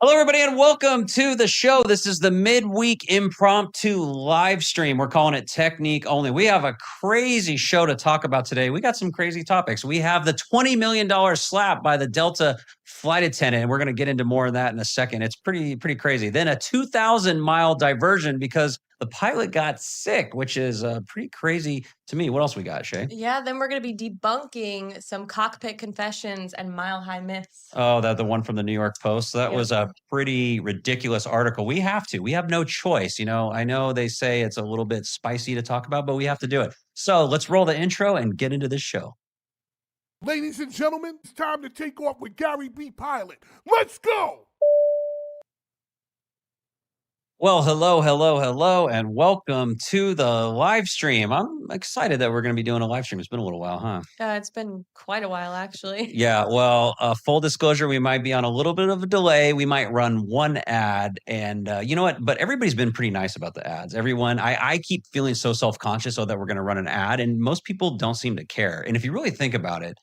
Hello, everybody, and welcome to the show. This is the midweek impromptu live stream. We're calling it Technique Only. We have a crazy show to talk about today. We got some crazy topics. We have the $20 million slap by the Delta flight attendant, and we're going to get into more of that in a second. It's pretty crazy. Then a 2,000-mile diversion because the pilot got sick, which is pretty crazy to me. What else we got, Shea? Yeah, then we're going to be debunking some cockpit confessions and mile-high myths. Oh, the one from the New York Post. That was a pretty ridiculous article. We have to. We have no choice. You know, I know they say it's a little bit spicy to talk about, but we have to do it. So let's roll the intro and get into this show. Ladies and gentlemen, it's time to take off with Garybpilot. Let's go! Well, hello, and welcome to the live stream. I'm excited that we're going to be doing a live stream. It's been a little while, huh? It's been quite a while, actually. Yeah, well, full disclosure, we might be on a little bit of a delay. We might run one ad, and you know what? But everybody's been pretty nice about the ads. Everyone, I keep feeling so self-conscious that we're going to run an ad, and most people don't seem to care. And if you really think about it,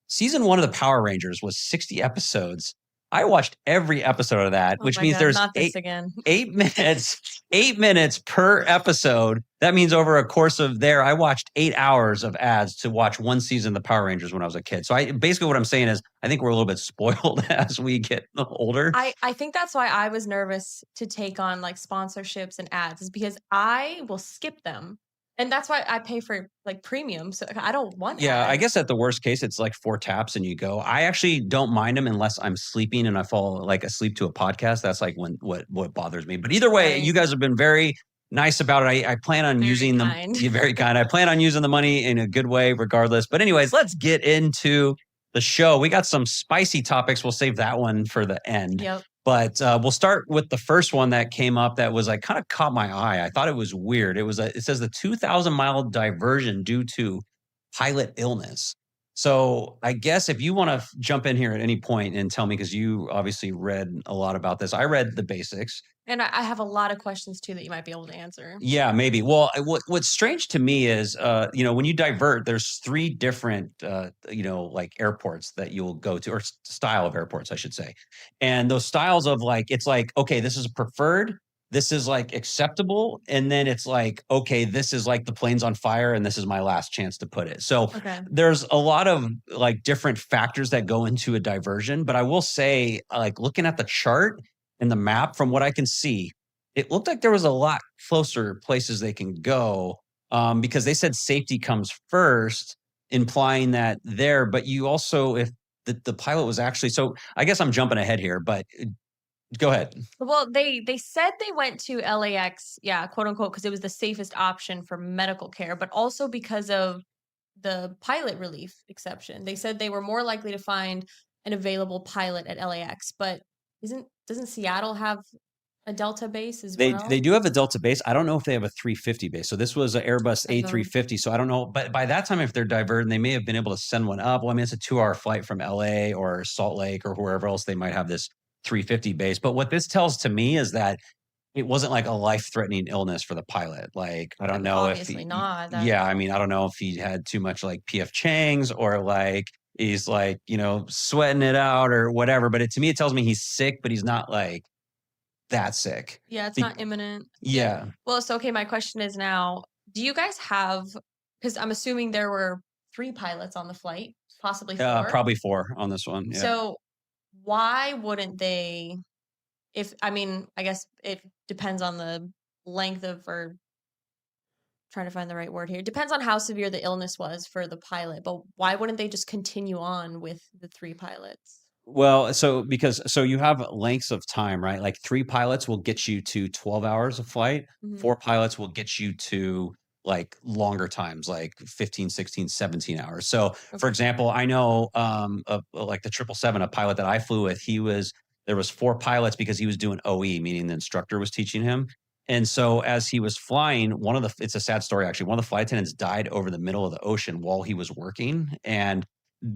season 1 of the Power Rangers was 60 episodes. I watched every episode of that, which means there's not this again. 8 minutes per episode. That means over a course of I watched 8 hours of ads to watch one season of the Power Rangers when I was a kid. So basically what I'm saying is I think we're a little bit spoiled as we get older. I think that's why I was nervous to take on like sponsorships and ads, is because I will skip them. And that's why I pay for like premium. So I don't want ads. I guess at the worst case, it's like 4 taps and you go. I actually don't mind them unless I'm sleeping and I fall like asleep to a podcast. That's like what bothers me. But either way, you guys have been very nice about it. I plan on using them. You're very kind. I plan on using the money in a good way regardless. But anyways, let's get into the show. We got some spicy topics. We'll save that one for the end. Yep. But we'll start with the first one that came up that was like kind of caught my eye. I thought it was weird. It says the 2,000-mile diversion due to pilot illness. So I guess if you want to jump in here at any point and tell me, because you obviously read a lot about this. I read the basics. And I have a lot of questions too that you might be able to answer. Yeah, maybe. Well, what's strange to me is, when you divert, there's 3 different, like airports that you'll go to, or style of airports, I should say. And those styles of like, it's like, okay, this is preferred, this is like acceptable, and then it's like, okay, this is like the plane's on fire, and this is my last chance to put it. So there's a lot of like different factors that go into a diversion. But I will say, like looking at the chart in the map, from what I can see, it looked like there was a lot closer places they can go, because they said safety comes first, implying that there. But you also, if the pilot was actually, so I guess I'm jumping ahead here, but go ahead. Well, they said they went to LAX, quote unquote, because it was the safest option for medical care, but also because of the pilot relief exception. They said they were more likely to find an available pilot at LAX, but doesn't Seattle have a Delta base as well? They do have a Delta base. I don't know if they have a 350 base. So this was an Airbus A350. So I don't know. But by that time, if they're diverting, they may have been able to send one up. Well, I mean, it's a 2-hour flight from LA or Salt Lake or wherever else they might have this 350 base. But what this tells to me is that it wasn't like a life-threatening illness for the pilot. Like, I don't know if obviously not. I mean, I don't know if he had too much like PF Chang's or like he's like, sweating it out or whatever. But to me, it tells me he's sick, but he's not like that sick. Yeah, it's not imminent. Yeah. Well, so okay, my question is now, do you guys have, because I'm assuming there were 3 pilots on the flight, possibly 4. Probably 4 on this one. Yeah. So why wouldn't they, I guess it depends on the length of, or trying to find the right word here. It depends on how severe the illness was for the pilot, but why wouldn't they just continue on with the 3 pilots? Well, so you have lengths of time, right? Like 3 pilots will get you to 12 hours of flight. 4 pilots will get you to like longer times, like 15, 16, 17 hours. So for example, I know like the 777, a pilot that I flew with, there was 4 pilots because he was doing OE, meaning the instructor was teaching him. And so as he was flying, it's a sad story actually, one of the flight attendants died over the middle of the ocean while he was working. And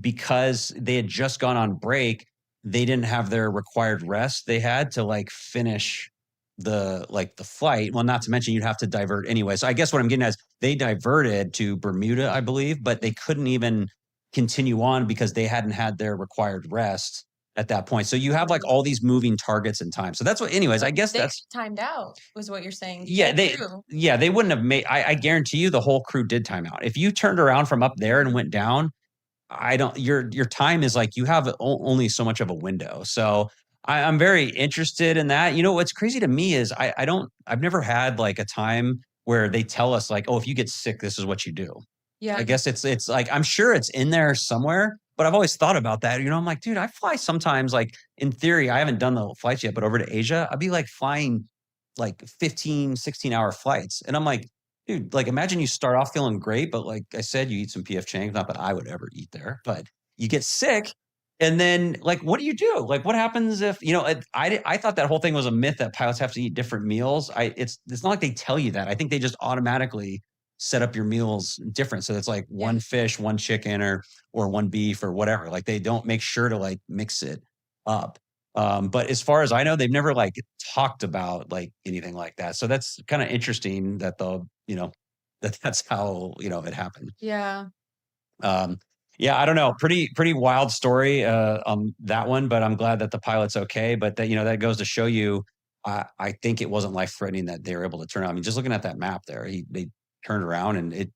because they had just gone on break, they didn't have their required rest. They had to like finish the flight. Well, not to mention you'd have to divert anyway. So I guess what I'm getting at is they diverted to Bermuda, I believe, but they couldn't even continue on because they hadn't had their required rest. at that point. So you have like all these moving targets in time. So that's what, anyways, I guess They that's, timed out, was what you're saying. yeah, Whole crew. they wouldn't have made, I guarantee you the whole crew did time out. If you turned around from up there and went down, I don't, your time is like, you have only so much of a window. So I'm very interested in that. You know, what's crazy to me is I've never had like a time where they tell us like, oh, if you get sick, this is what you do. Yeah. I guess it's like, I'm sure it's in there somewhere, but I've always thought about that. You know, I'm like, dude, I fly sometimes, like in theory, I haven't done the flights yet, but over to Asia, I'd be like flying like 15, 16-hour flights. And I'm like, dude, like imagine you start off feeling great, but like I said, you eat some PF Chang's, not that I would ever eat there, but you get sick. And then like, what do you do? Like, what happens if, you know, I thought that whole thing was a myth that pilots have to eat different meals. It's not like they tell you that. I think they just automatically set up your meals different. So it's like one fish, one chicken, or one beef or whatever. Like they don't make sure to like mix it up. But as far as I know, they've never like talked about like anything like that. So that's kind of interesting that you know, that's how, you know, it happened. Yeah. Yeah, I don't know. Pretty wild story on that one, but I'm glad that the pilot's okay. But that, you know, that goes to show you, I think it wasn't life threatening that they were able to turn out. I mean, just looking at that map there, they turned around and it,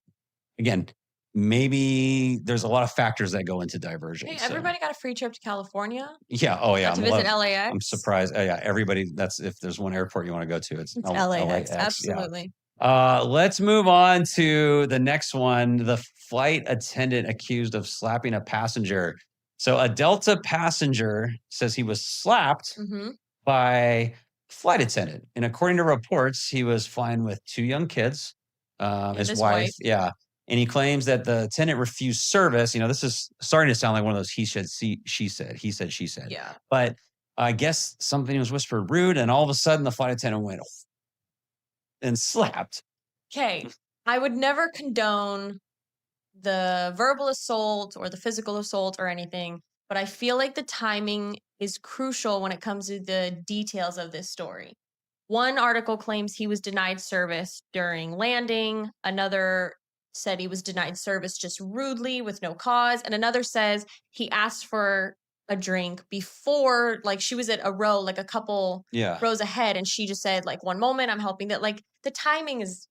again, maybe there's a lot of factors that go into diversion. Hey, So. everybody got a free trip to California? Yeah. Oh yeah. To visit LAX? I'm surprised. Oh, yeah. Everybody, that's, if there's one airport you want to go to, it's LAX. Absolutely. Yeah. Let's move on to the next one. The flight attendant accused of slapping a passenger. So a Delta passenger says he was slapped by flight attendant. And according to reports, he was flying with 2 young kids, his wife. Yeah. And he claims that the attendant refused service. You know, this is starting to sound like one of those he said, she said, he said, she said. Yeah. But I guess something was whispered rude, and all of a sudden the flight attendant went and slapped. Okay. I would never condone the verbal assault or the physical assault or anything, but I feel like the timing is crucial when it comes to the details of this story. One article claims he was denied service during landing. Another said he was denied service just rudely with no cause. And another says he asked for a drink before, like she was at a row, like a couple rows ahead. And she just said, like, one moment, I'm helping that. Like the timing is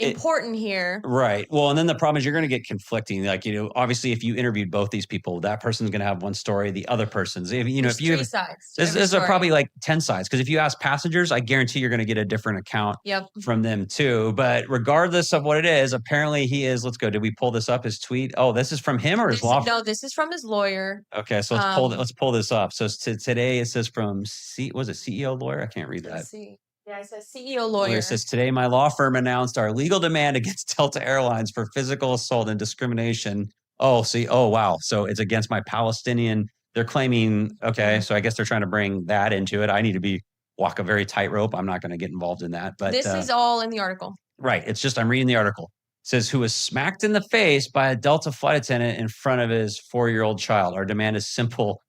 important here. Right. Well, and then the problem is you're going to get conflicting. Like, you know, obviously if you interviewed both these people, that person's going to have one story, the other person's, you know, if you have 3 sides. There's probably like 10 sides. Because if you ask passengers, I guarantee you're going to get a different account from them too. But regardless of what it is, apparently he is, let's go. Did we pull this up, his tweet? Oh, this is from him or his law firm? No, this is from his lawyer. Okay, so let's pull this up. So today it says from was it CEO lawyer? I can't read that. Let's see. Yeah, it says CEO lawyer. It says, today my law firm announced our legal demand against Delta Airlines for physical assault and discrimination. Oh, see. Oh, wow. So it's against my Palestinian. They're claiming, okay, so I guess they're trying to bring that into it. I need to walk a very tightrope. I'm not going to get involved in that. But this is all in the article. Right. It's just, I'm reading the article. It says, who was smacked in the face by a Delta flight attendant in front of his 4-year-old child. Our demand is simple.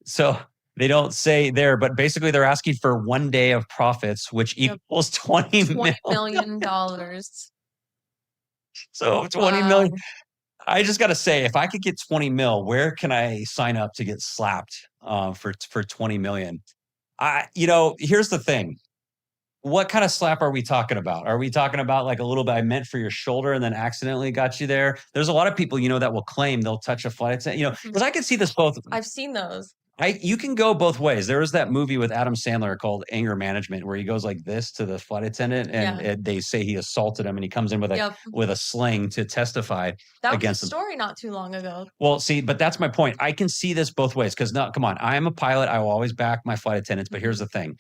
So they don't say there, but basically they're asking for 1 day of profits, which equals $20 million. So 20 million. I just got to say, if I could get 20 mil, where can I sign up to get slapped for 20 million? You know, here's the thing. What kind of slap are we talking about? Are we talking about like a little bit I meant for your shoulder and then accidentally got you there? There's a lot of people, you know, that will claim they'll touch a flight attendant, you know, because I can see this both. I've seen those. You can go both ways. There was that movie with Adam Sandler called Anger Management where he goes like this to the flight attendant and they say he assaulted him and he comes in with a sling to testify against him. That was a story not too long ago. Well, see, but that's my point. I can see this both ways because come on, I am a pilot. I will always back my flight attendants. But here's the thing.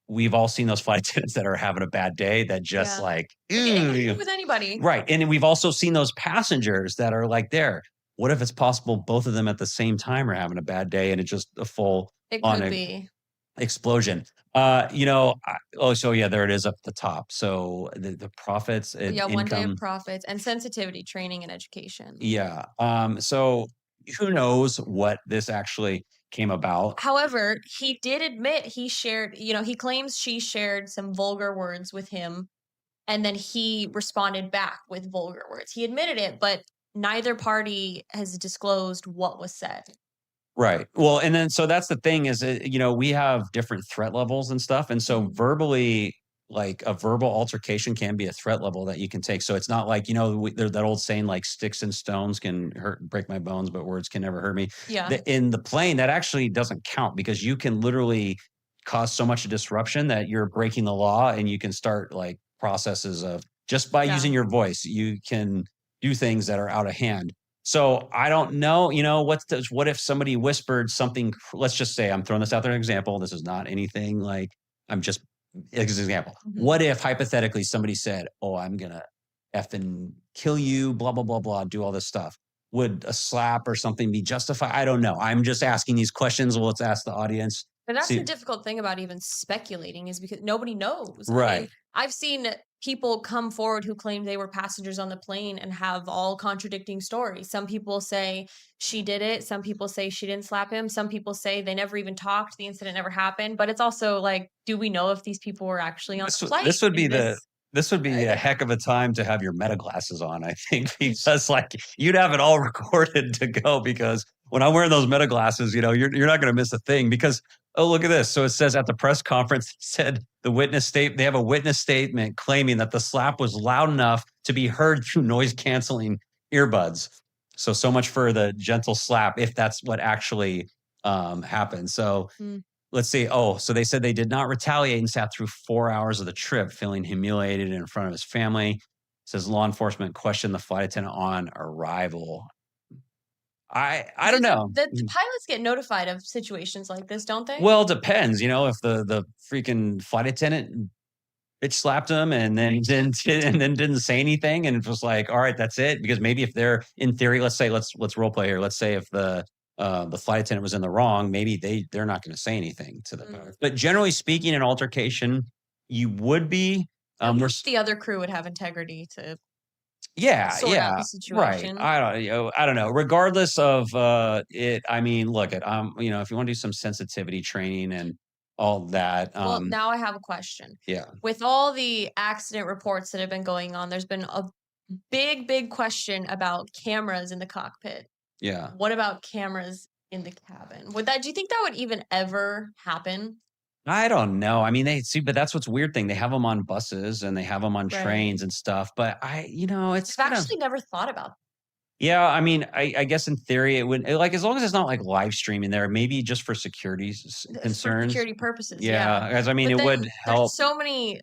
We've all seen those flight attendants that are having a bad day that just like, with anybody. Right. And we've also seen those passengers that are like there. What if it's possible both of them at the same time are having a bad day and it's just a full explosion? You know, so yeah, there it is up at the top. So the profits and income. 1 day of profits and sensitivity training and education. Yeah. So who knows what this actually came about. However, he did admit he shared, you know, he claims she shared some vulgar words with him and then he responded back with vulgar words. He admitted it, but neither party has disclosed what was said. Right. Well, and then so that's the thing is, we have different threat levels and stuff. And so verbally, like a verbal altercation can be a threat level that you can take. So it's not like, there's that old saying like sticks and stones can break my bones, but words can never hurt me. Yeah. In the plane, that actually doesn't count because you can literally cause so much disruption that you're breaking the law and you can start like processes of just by Yeah. using your voice, you can do things that are out of hand. So I don't know, what if somebody whispered something? Let's just say I'm throwing this out there as an example. This is not anything like I'm just as an example. What if hypothetically somebody said, "Oh, I'm gonna effing kill you," blah blah blah blah, do all this stuff? Would a slap or something be justified? I don't know. I'm just asking these questions. Well, let's ask the audience. But that's the See, difficult thing about even speculating is because nobody knows. I right. mean, I've seen people come forward who claim they were passengers on the plane and have all contradicting stories. Some people say she did it. Some people say she didn't slap him. Some people say they never even talked. The incident never happened. But it's also like, do we know if these people were actually on This the would flight? this would be Is this would be a heck of a time to have your meta glasses on, I think, because like you'd have it all recorded to go. Because when I'm wearing those meta glasses, you're not going to miss a thing. Because look at this. So it says at the press conference, it said they have a witness statement claiming that the slap was loud enough to be heard through noise canceling earbuds. So much for the gentle slap, if that's what actually happened. So let's see. Oh, so they said they did not retaliate and sat through 4 hours of the trip, feeling humiliated in front of his family. It says law enforcement questioned the flight attendant on arrival. I don't know. the pilots get notified of situations like this, don't they? Well, it depends. If the freaking flight attendant bitch slapped him and then didn't say anything, and it was like, all right, that's it. Because maybe if they're in theory, let's role play here. Let's say if the flight attendant was in the wrong, maybe they're not going to say anything to the pilot. But generally speaking, an altercation, you would be. The other crew would have integrity to sort out the situation. Right. I don't know. Regardless of it, I mean, look at if you want to do some sensitivity training and all that. Well, now I have a question. Yeah. With all the accident reports that have been going on, there's been a big question about cameras in the cockpit. Yeah. What about cameras in the cabin? Do you think that would even ever happen? I don't know. I mean, but that's what's weird thing. They have them on buses and they have them on Right. trains and stuff. But it's I've actually never thought about. Yeah, I mean, I guess in theory it would like as long as it's not like live streaming there, maybe just for security For concerns. security purposes. Yeah, as I mean, But it then would help. There's so many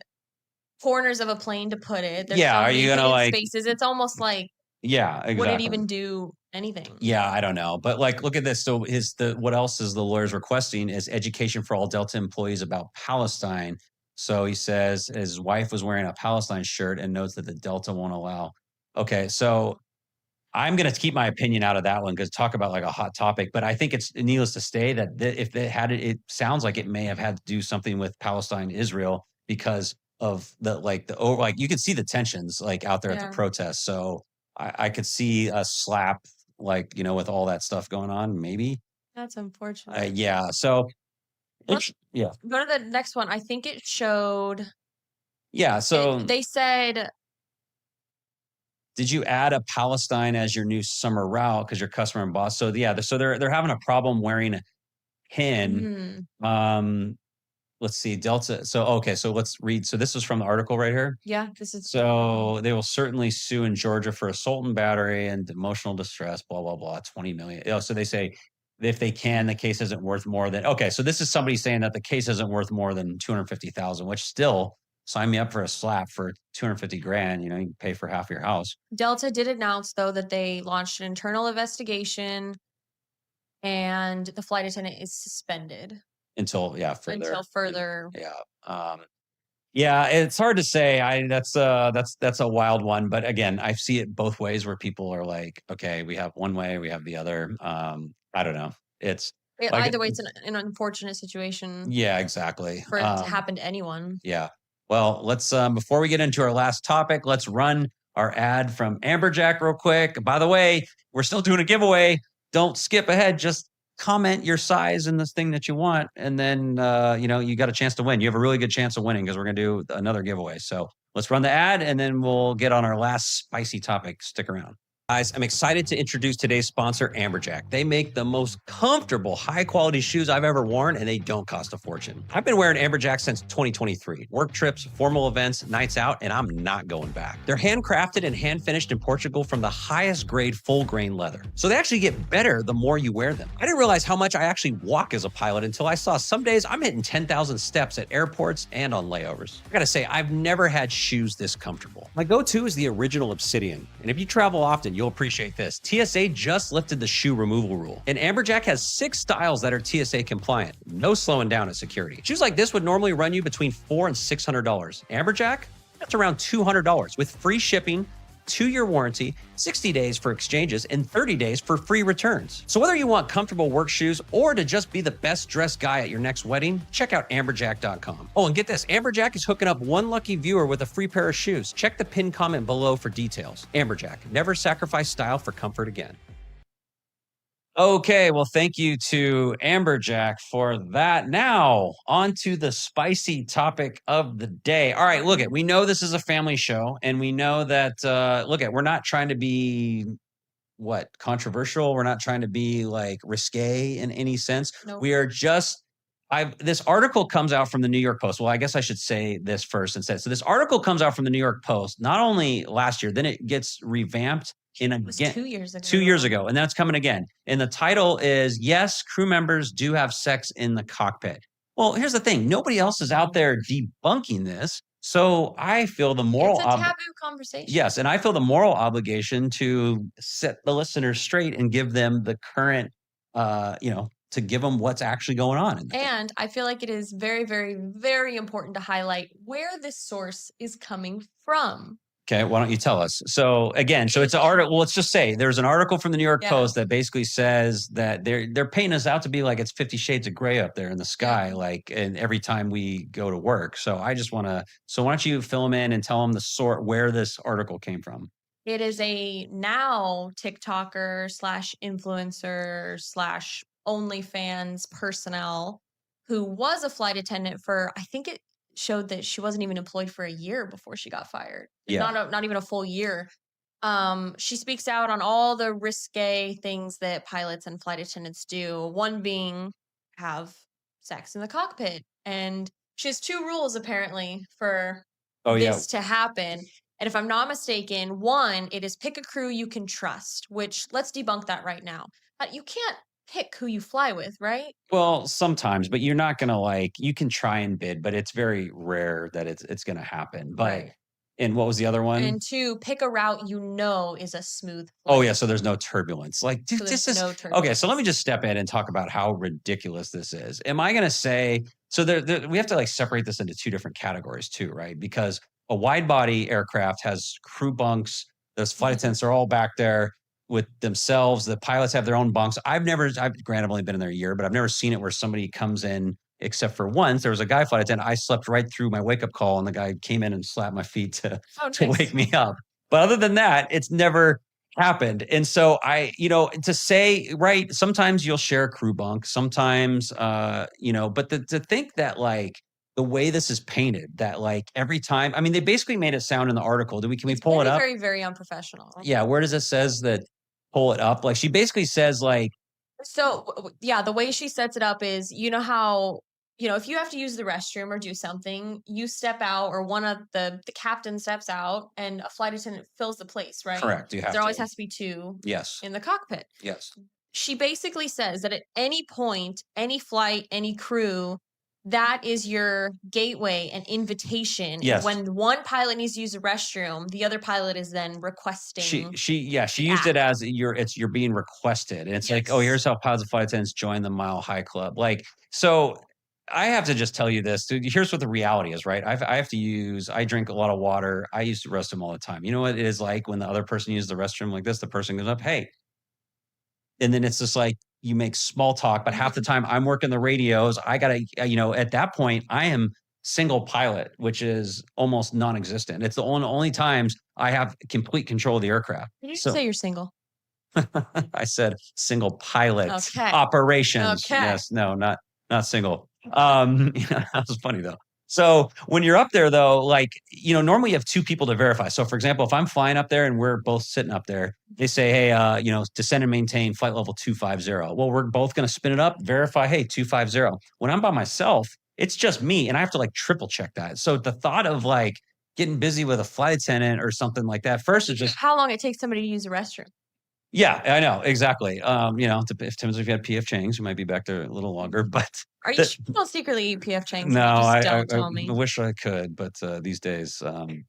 corners of a plane to put it. There's Yeah, so are many you gonna hidden like? spaces? It's almost like Yeah, exactly. would it even do anything? Yeah, I don't know. But like, look at this. So what else is the lawyers requesting is education for all Delta employees about Palestine. So he says his wife was wearing a Palestine shirt and notes that the Delta won't allow. Okay, so I'm going to keep my opinion out of that one because talk about like a hot topic. But I think it's needless to say that if they had it, it sounds like it may have had to do something with Palestine, Israel, because of you could see the tensions like out there at the protests. So I could see a slap with all that stuff going on. Maybe That's unfortunate. yeah. So yeah. Go to the next one. I think it showed. Yeah. So they said. Did you add a Palestine as your new summer route because your customer and boss? So yeah, so they're having a problem wearing a pin. Let's see, Delta. So okay, so let's read. So this is from the article right here. Yeah, this is. So they will certainly sue in Georgia for assault and battery and emotional distress. Blah blah blah. 20 million. Oh, so they say if they can, the case isn't worth more than. Okay, so this is somebody saying that the case isn't worth more than 250,000, which still. Sign me up for a slap for 250 grand. You can pay for half your house. Delta did announce though that they launched an internal investigation, and the flight attendant is suspended until further. Yeah. Yeah, it's hard to say. That's a wild one. But again, I see it both ways where people are like, okay, we have one way, we have the other. I don't know. Either way, it's an unfortunate situation. Yeah, exactly. For it to happen to anyone. Yeah. Well, let's before we get into our last topic, let's run our ad from Amberjack real quick. By the way, we're still doing a giveaway. Don't skip ahead. Just comment your size and this thing that you want, and then you got a chance to win. You have a really good chance of winning because we're going to do another giveaway. So let's run the ad, and then we'll get on our last spicy topic. Stick around. Guys, I'm excited to introduce today's sponsor, Amberjack. They make the most comfortable, high-quality shoes I've ever worn, and they don't cost a fortune. I've been wearing Amberjack since 2023. Work trips, formal events, nights out, and I'm not going back. They're handcrafted and hand-finished in Portugal from the highest grade full-grain leather. So they actually get better the more you wear them. I didn't realize how much I actually walk as a pilot until I saw some days I'm hitting 10,000 steps at airports and on layovers. I gotta say, I've never had shoes this comfortable. My go-to is the original Obsidian, and if you travel often, you'll appreciate this. TSA just lifted the shoe removal rule, and Amberjack has 6 styles that are TSA compliant. No slowing down at security. Shoes like this would normally run you between $400 and $600. Amberjack, that's around $200 with free shipping, 2-year warranty, 60 days for exchanges, and 30 days for free returns. So whether you want comfortable work shoes or to just be the best dressed guy at your next wedding, check out amberjack.com. Oh, and get this, Amberjack is hooking up one lucky viewer with a free pair of shoes. Check the pinned comment below for details. Amberjack, never sacrifice style for comfort again. Okay, well, thank you to Amberjack for that. Now, on to the spicy topic of the day. All right, look, we know this is a family show, and we know that, we're not trying to be, controversial. We're not trying to be, risque in any sense. Nope. We are just, this article comes out from the New York Post. Well, I guess I should say this first instead. So this article comes out from the New York Post, not only last year, then it gets revamped It was 2 years ago. 2 years ago, and that's coming again. And the title is, Yes, Crew Members Do Have Sex in the Cockpit. Well, here's the thing. Nobody else is out there debunking this. So I feel the moral It's a taboo conversation. Yes, and I feel the moral obligation to set the listeners straight and give them the current, to give them what's actually going on. And I feel like it is very, very, very important to highlight where this source is coming from. Okay, why don't you tell us? So again, it's an article. Well, let's just say there's an article from the New York Post that basically says that they're painting us out to be like it's 50 Shades of Gray up there in the sky, and every time we go to work. So I just want to. So why don't you fill them in and tell them where this article came from? It is a now TikToker / influencer / OnlyFans personnel who was a flight attendant for, I think it showed that she wasn't even employed for a year before she got fired. Yeah. Not even a full year. She speaks out on all the risque things that pilots and flight attendants do. One being have sex in the cockpit. And she has 2 rules apparently for this to happen. And if I'm not mistaken, one, it is pick a crew you can trust, which let's debunk that right now. You can't pick who you fly with, right? Well, sometimes, but you're not going to you can try and bid, but it's very rare that it's going to happen. But, Right. And what was the other one? And 2, pick a route is a smooth flight. Oh yeah, so there's no turbulence. Dude, this is no okay. turbulence. So let me just step in and talk about how ridiculous this is. Am I going to say so? We have to separate this into 2 different categories too, right? Because a wide body aircraft has crew bunks. Those flight attendants are all back there with themselves. The pilots have their own bunks. I've granted only been in there a year, but I've never seen it where somebody comes in. Except for once, there was a guy flight attendant. I slept right through my wake up call, and the guy came in and slapped my feet to wake me up. But other than that, it's never happened. And so to say, right, sometimes you'll share a crew bunk, sometimes, but to think that the way this is painted, that every time, I mean, they basically made it sound in the article. Can we pull it up? Very, very unprofessional. Yeah, where does it says that? Pull it up. She basically says So yeah, the way she sets it up is, how, if you have to use the restroom or do something, you step out, or one of the captain steps out and a flight attendant fills the place, right? Correct. There always has to be 2 Yes. in the cockpit. Yes. She basically says that at any point, any flight, any crew, that is your gateway and invitation. Yes. When one pilot needs to use the restroom, the other pilot is then requesting. She used it as you're being requested. And it's here's how pilots and flight attendants join the Mile High Club. So I have to just tell you this, dude. Here's what the reality is, right? I drink a lot of water. I use the restroom all the time. You know what it is like when the other person uses the restroom like this, the person goes up, hey. And then it's just you make small talk, but half the time I'm working the radios. I gotta, at that point I am single pilot, which is almost non-existent. It's the only times I have complete control of the aircraft. Did you say you're single? I said single pilot operations. Okay. Yes, no, not single. That was funny though. So when you're up there, though, like, normally you have two people to verify. So, for example, if I'm flying up there and we're both sitting up there, they say, hey, descend and maintain flight level 250. Well, we're both going to spin it up, verify, hey, 250. When I'm by myself, it's just me, and I have to like triple check that. So the thought of like getting busy with a flight attendant or something like that, first is just, How long it takes somebody to use a restroom? yeah, I know, exactly. If Tim's, if you had PF Chang's, you might be back there a little longer, but Are you sure you don't secretly eat PF Chang's? no, Just I don't tell me. wish I could, but these days,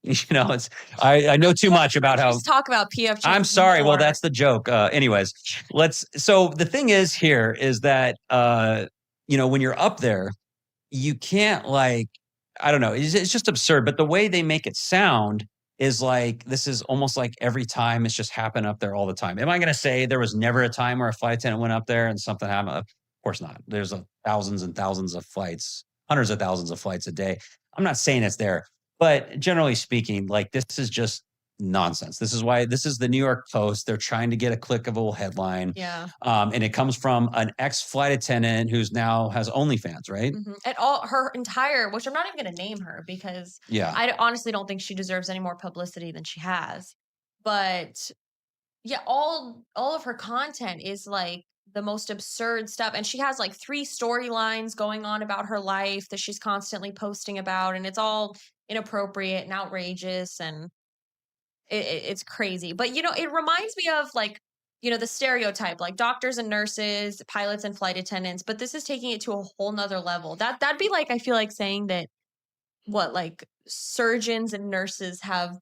it's I know too much about how. Just talk about PF Chang's. I'm sorry. Well, more. that's the joke. Anyways, so the thing is here is that, when you're up there, you can't like, I don't know. It's just absurd. But the way they make it sound is like, this is almost like every time it's just happened up there all the time. Am I going to say there was never a time where a flight attendant went up there and something happened? Of course not. There's thousands and thousands of flights, hundreds of thousands of flights a day. I'm not saying it's there, but generally speaking, like, this is just nonsense. This is why this is the New York Post. They're trying to get a clickable headline. Yeah. And it comes from an ex-flight attendant who's now has OnlyFans, right? And all her entire, which I'm not even going to name her because I honestly don't think she deserves any more publicity than she has. But yeah, all of her content is like the most absurd stuff. And she has like 3 storylines going on about her life that she's constantly posting about. And it's all inappropriate and outrageous. And it's crazy. But, it reminds me of like, the stereotype, like doctors and nurses, pilots and flight attendants. But this is taking it to a whole nother level. That'd be like, I feel like saying that like surgeons and nurses have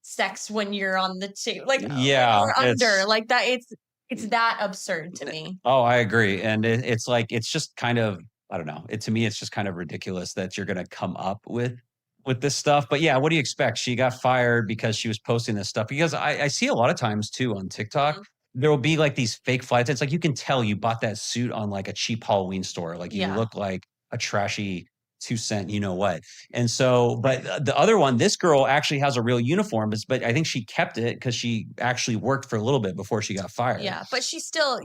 sex when you're on the tube, like or under, like that. It's that absurd to me. Oh, I agree. And it's like, it's just kind of, I don't know. To me, it's just kind of ridiculous that you're going to come up with this stuff. But yeah, what do you expect? She got fired because she was posting this stuff. Because I see a lot of times too on TikTok, there will be like these fake flights. It's like, you can tell you bought that suit on like a cheap Halloween store. Like, you look like a trashy 2-cent, you know what. And so, but the other one, this girl actually has a real uniform, but I think she kept it because she actually worked for a little bit before she got fired. Yeah, but she still,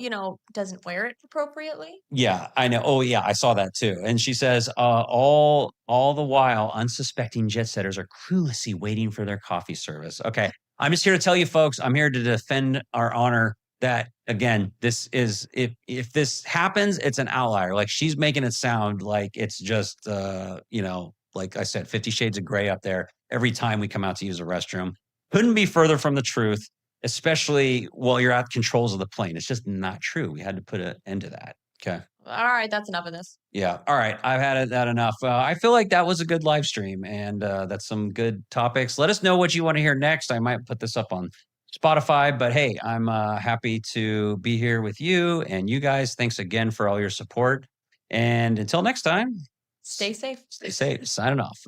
doesn't wear it appropriately. Yeah, I know. Oh yeah, I saw that too. And she says, all the while, unsuspecting jet setters are cluelessly waiting for their coffee service. Okay, I'm just here to tell you folks, I'm here to defend our honor. That again, this is, if this happens, it's an outlier. Like, she's making it sound like it's just like I said, 50 Shades of Gray up there every time we come out to use a restroom. Couldn't be further from the truth, especially while you're at controls of the plane. It's just not true. We had to put an end to that. Okay. All right, that's enough of this. Yeah. All right. I've had that enough. I feel like that was a good live stream, and that's some good topics. Let us know what you want to hear next. I might put this up on Spotify, but hey, I'm happy to be here with you and you guys. Thanks again for all your support. And until next time, stay safe. Stay safe. Signing off.